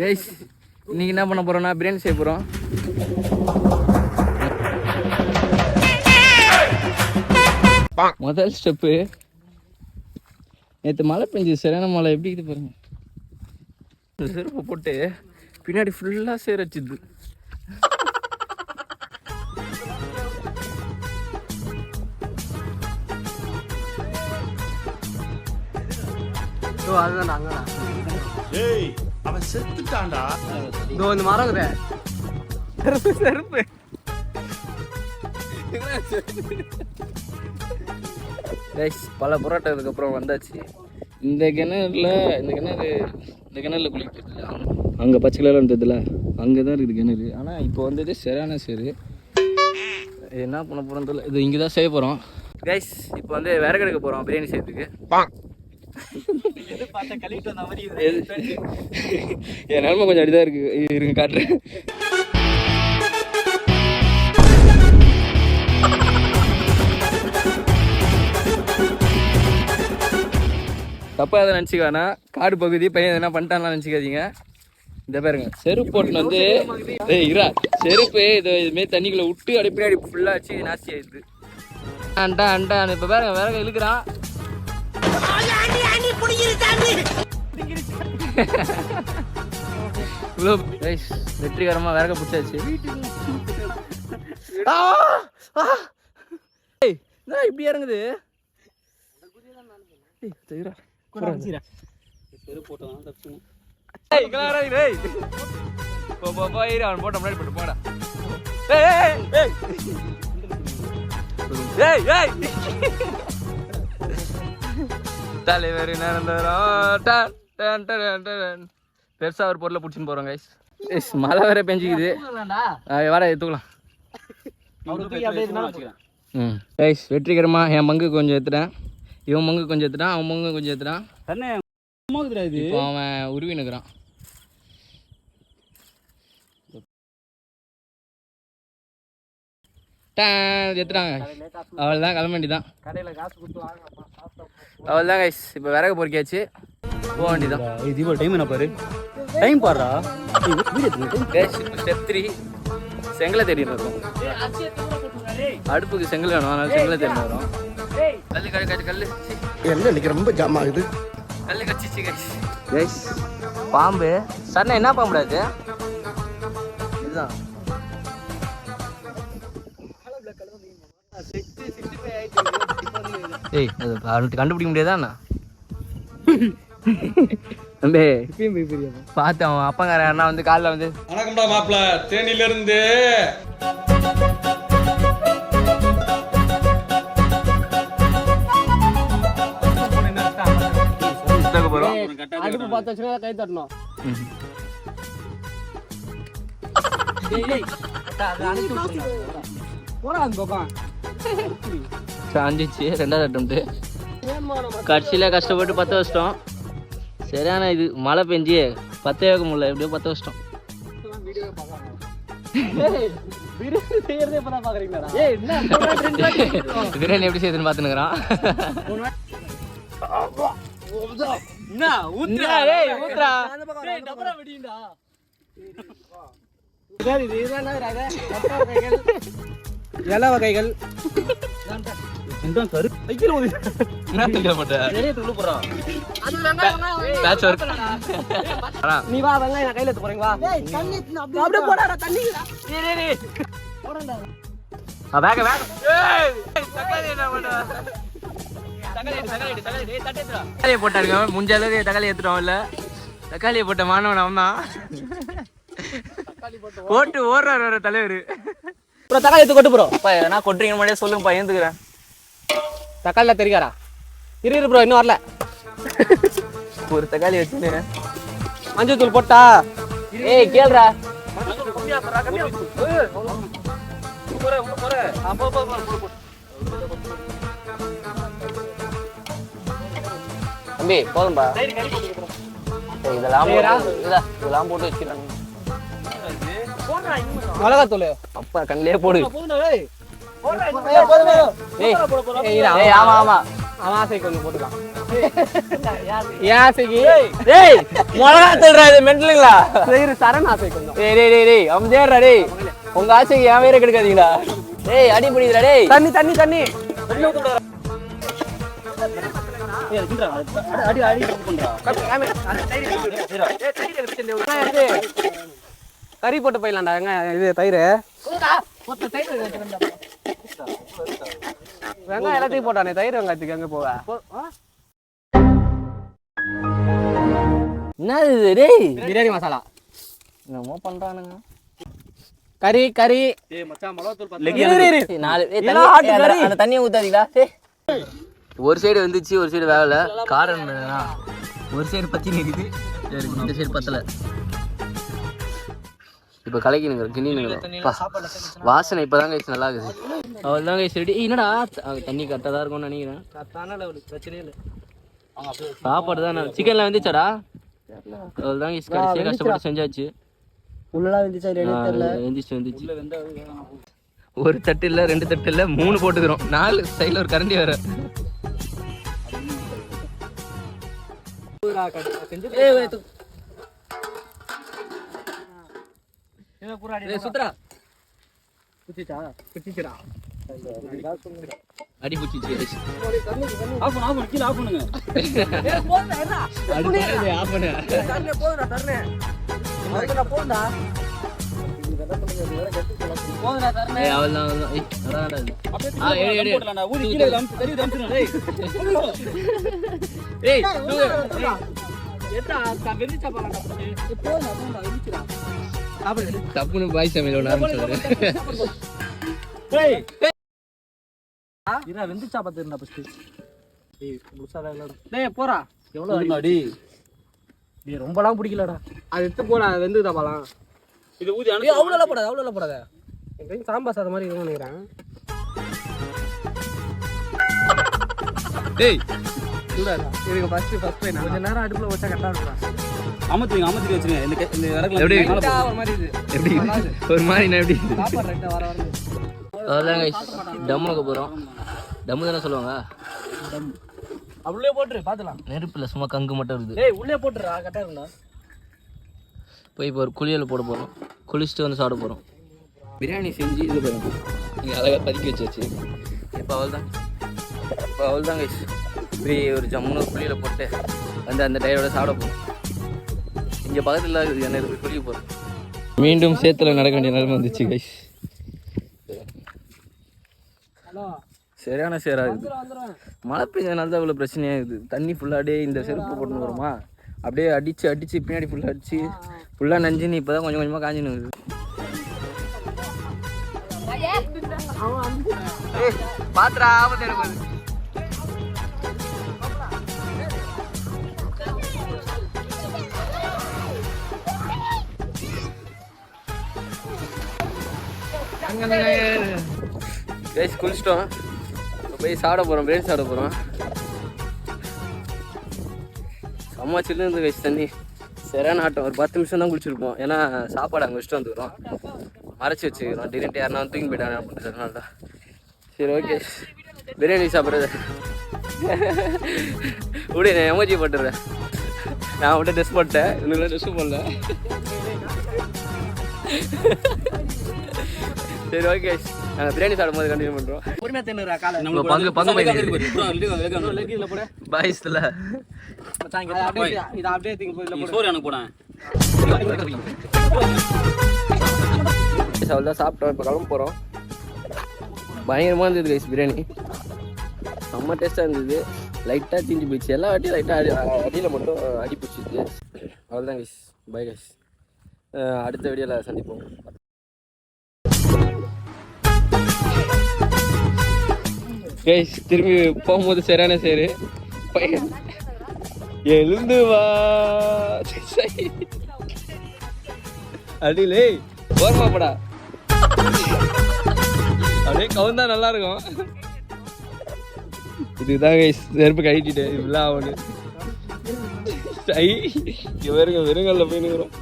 Guys இன்னைக்கு என்ன பண்ண போறோம்னா பிரியாணி செய்ய போறோம். முதல் ஸ்டெப்பு நேற்று மழை பெஞ்சு சரியான மழை எப்படி இது பாருங்க. இந்த செருப்பை போட்டு பின்னாடி ஃபுல்லாக சேரச்சுது. அதுதான் அங்கடா. ஏய் அவன் செத்துட்டான்டா. இதோ இந்த மரம் செருப்பு செருப்பு பல போராட்டத்துக்கு அப்புறம் வந்தாச்சு. இந்த கிணறுல குளிக்கிறது அங்கே பச்சை கலரில் இருந்ததுல அங்கே தான் இருக்குது கிணறு. ஆனால் இப்போ வந்தது சரியான சரி என்ன பண்ண போகிறோம் தெரியல. இது இங்கே தான் செய்ய போகிறோம் கைஸ். இப்போ வந்து விறகு எடுக்க போகிறோம் பிரியாணி செய்யறதுக்கு. என் நிலமை கொஞ்சம் அடிதான் இருக்கு. இருங்க காட்டுறேன். தப்பா எதை நினச்சிக்கானா காடு பகுதி பையன் எதனா பண்ணிட்டான்லாம் நினச்சிக்காதீங்க. இந்த பாருங்க செருப்பு போட்டுன்னு வந்து இரா செருப்பு இதுமாரி தண்ணிக்குள்ள விட்டு அப்படியே பின்னாடி ஃபுல்லாச்சு நாஸ்தி ஆயிடுது. அண்டா அண்டா இப்போ பாருங்க விறகு இழுக்கிறான். வெற்றிகரமா விறக பிடிச்சாச்சு. இப்படி இறங்குது. தலைவர் பெருசா ஒரு பொருளை பிடிச்சின்னு போறோம் கைஸ். மழை வேற பெஞ்சிக்குது. வர எடுத்துக்கலாம். கைஸ் வெற்றிகரமா என் மங்கு கொஞ்சம் எடுத்துட்டேன், இவன் மங்கு கொஞ்சம் எடுத்துட்டான், அவன் மங்கு கொஞ்சம் எடுத்துட்டான். இப்போ அவன் உருவினுக்குறான். எடுத்துட்டாங்க. அவள் தான் கிளம்ப வேண்டிதான். அவள் தான் கைஸ். இப்போ விறகு பொறுக்கியாச்சு, போக வேண்டியதான். தீபாவளி டைம் என்ன பாரு, டைம் பாடுறா. ஸ்டெப் 3 செங்கலை தேடிட்டு இருக்கோம். அடுப்புக்கு செங்கல் வேணும், அதனால செங்கலை தேடி வரும். கல்லு கல்லு கல்லு என்ன இன்னைக்கு ரொம்ப ஜாம் ஆகுது. கல்லு கச்சிச்சு கைஸ். கைஸ் பாம்பு சரணா என்ன பாம்புடா இது? இதுதான். ஏய் அது கண்டுபிடிக்க முடியாதாண்ணா தம்பி? பார்த்து அவன் அப்பங்கார அண்ணா வந்து காலைல வந்து வணக்கம்டா மாப்பிள்ள தேனில இருந்து அடுப்பு பார்த்து வச்சுனா கை தட்டணும். சாஞ்சிச்சு. ரெண்டாவது அட்டம்ட்டு கடைசியில் கஷ்டப்பட்டு பற்ற வச்சிட்டோம். சரியான இது மழை பெஞ்சு பற்ற வைக்க முடியல, எப்படியோ பற்ற வச்சிட்டோம். பிரியாணி எப்படி செய்யுதுன்னு பார்த்துனுக்குறான். இலை வகைகள் நீ வா, வெங்காயம் நான் கையில எடுத்து போறேன். வா அப்படியே போடாடா தண்ணி. தக்காளியை போட்டாருங்க. முடிஞ்ச அளவுக்கு தக்காளி எடுத்துட்டோம். இல்ல தக்காளியை போட்ட மாணவன் அவன் தான் போட்டு ஓடுறாரு வர தலைவர். ப்ரோ தக்காளி எடுத்து கொட்டு ப்ரோ. நான் கொட்டுறீங்க முன்னாடியே சொல்லுங்கப்பா, ஏந்துக்கிறேன். தக்காளில தெரியாரா? இரு ப்ரோ, இன்னும் வரல. ஒரு தக்காளி வச்சுன்னு மஞ்சள் தூள் போட்டா. ஏய் கேள்றா. தம்பி போதும்பா. இதெல்லாம் போட்டு வச்சுக்கிறாங்க. மிளகாத்தூள் அப்பா கண்ணிலே போடு. ஆமா ஆமா அவன் ஆசை கொஞ்சம் போட்டுக்கலாம். ஆசைக்கு டேய் மொளகா சொல்றா இது மென்டலுங்களா? சரி சரண் ஆசை கொஞ்சம். டேய் அம்தேறா டேய். உங்க ஆசைக்கு என் வேற கெடுக்காதீங்களா? டேய் அடி பிடிக்குதுடா டேய். தண்ணி தண்ணி தண்ணி. கறி போட்டு போயிடலாம்டா. எங்க இது தயிர் வெங்காயம் எல்லாத்தையும் போட்டானே. தயிர் வெங்காயத்துக்கு எங்க போவ? என்னது இது டேய்? பிரியாணி மசாலா என்னமோ பண்றானுங்க. கறி கறி அந்த தண்ணியை ஊத்தாதீங்களா? ஒரு சைடு வந்துச்சு, ஒரு சைடு வேகல. காரணம் என்னன்னா ஒரு சைடு பத்தி நிற்குது, இந்த சைடு பத்தல. இப்போ கலக்கினுங்க கிண்ணினுங்க. வாசனை இப்போதாங்க நல்லா இருக்குது. அவள் தாங்க ரெடி. என்னடா தண்ணி கரெக்டாக தான் இருக்கும்னு நினைக்கிறேன். பிரச்சனையே இல்லை. சாப்பாடு தான் சிக்கன்லாம் வந்துச்சாடா? அவள் தாங்க கடைசியாக கஷ்டப்பட்டு செஞ்சாச்சு. வந்துச்சு. ஒரு தட்டு இல்லை, 2 தட்டு இல்லை, 3 போட்டுக்கிறோம். 4 சைடில் ஒரு கரண்டி வேற. சுத்ரா அடி பிடிச்சி தப்புன்னு பாய் சமையல் வெந்துச்சா பாத்துருந்தா போறா. எவ்வளவு அடி ரொம்பலாம் பிடிக்கலடா. அது எடுத்து போடா. வெந்துதா பாலாம். இது ஊதி அவ்வளோ போடாத, அவ்வளோ போடாத. எனக்கு சாம்பார் சாதம் மாதிரி இருக்கும்னு நினைக்கிறேன். டேய் இதுக்கு ஃபர்ஸ்ட் கொஞ்ச நேரம் அடுப்புல வச்சா கரெக்டா இருக்கும். அமர்த்தி வச்சுங்க. இந்த விறகுல எப்படி ஒரு மாதிரி இது எப்படி ஒரு மாதிரி நான் எப்படி சாப்பாடு ரைட்டா வர வர. அதாங்க டம்முக்கு போகிறோம். டம்மு தானே சொல்லுவாங்க. உள்ளே போட்டுரு பார்த்துலாம். நெருப்பில் சும்மா கங்கு மட்டும் இருக்குது. ஏய் உள்ளே போட்டுறா கரெக்டாக இருக்குண்ணா. போய் இப்போ ஒரு குளியல் போட போகிறோம். குளிச்சுட்டு வந்து சாப்பிட போகிறோம். பிரியாணி செஞ்சு இது பண்ணுறோம். நீங்கள் அழகாக பதுக்கி வச்சாச்சு. இப்போ அவள் தாங்க இப்படி ஒரு ஜம்முன்னு ஒரு குளியலை போட்டு வந்து அந்த டயரோட சாப்பிட போகிறோம். இங்கே பக்கத்தில் என்ன இருக்குது குளிக்க போகிறோம். மீண்டும் சேத்துல நடக்க வேண்டிய நிலைமை வந்துச்சு கைஸ். சரியான சேராக இருக்குது. மழை பெஞ்சதுனால தான் இவ்வளோ பிரச்சனையாக இருக்குது. தண்ணி ஃபுல்லாக இந்த செருப்பு போட்டுன்னு வருமா, அப்படியே அடித்து பின்னாடி ஃபுல்லாக அடித்து ஃபுல்லாக நஞ்சுன்னு இப்போ தான் கொஞ்சம் கொஞ்சமாக காஞ்சின்னு இருக்குது. பாத்திரா ஆபத்து எனக்கு கைஸ். குளிச்சிட்டோம். போய் சாப்பிட போகிறோம். பிரியாணி சாப்பிட போகிறோம். செம்ம சில்லு இருந்து கைஸ் தண்ணி. சரியான ஆட்டம். ஒரு 10 நிமிஷம் தான் குளிச்சிருப்போம். ஏன்னா சாப்பாடு அங்கே வச்சுட்டு வந்துக்கிறோம். மறைச்சி வச்சுக்கிறோம். டிரெக்டாக யாருனா தூங்கி போயிட்டாங்க அப்படின்னு அதனால தான். சரி ஓகே பிரியாணி சாப்பிட்றது இப்படி நான் எமோஜி போட்டுடுறேன். நான் மட்டும் ட்ரெஸ் போட்டேன். இன்னும் ட்ரெஸ்ஸும் போடல. சரி ஓகே நாங்கள் பிரியாணி சாப்பிடும் போது கண்டினியூ பண்ணுறோம். பொறுமையாக தின்னுறா காலை. பங்கு பாய்ஸ்ல இதை அப்படியே திங்க போய் சோறு எனக்கு போனேன். அவ்வளோதான் சாப்பிட்டோம். இப்போ கிளம்ப போகிறோம். பயங்கரமாக இருந்தது கைஸ் பிரியாணி. செம்ம டேஸ்ட்டாக இருந்தது. லைட்டாக தீஞ்சு போயிடுச்சு. எல்லா வாட்டியும் லைட்டாக அடியில் மட்டும் அடி பிடிச்சிது. அவ்வளோதான் கைஸ். Bye guys. அடுத்த வீடியோவில் சந்திப்போம். கைஸ் திரும்பி போகும்போது சரியான சேரு. பையன் எழுந்து வா அடியிலே ஓரமா படா. அப்படியே கவுந்தா நல்லா இருக்கும். இதுதான் கைஸ் செருப்பு கழிட்டிட்டு இப்படிலாம் ஆகணும். வெறுங்கல்ல போய் நிற்கிறோம்.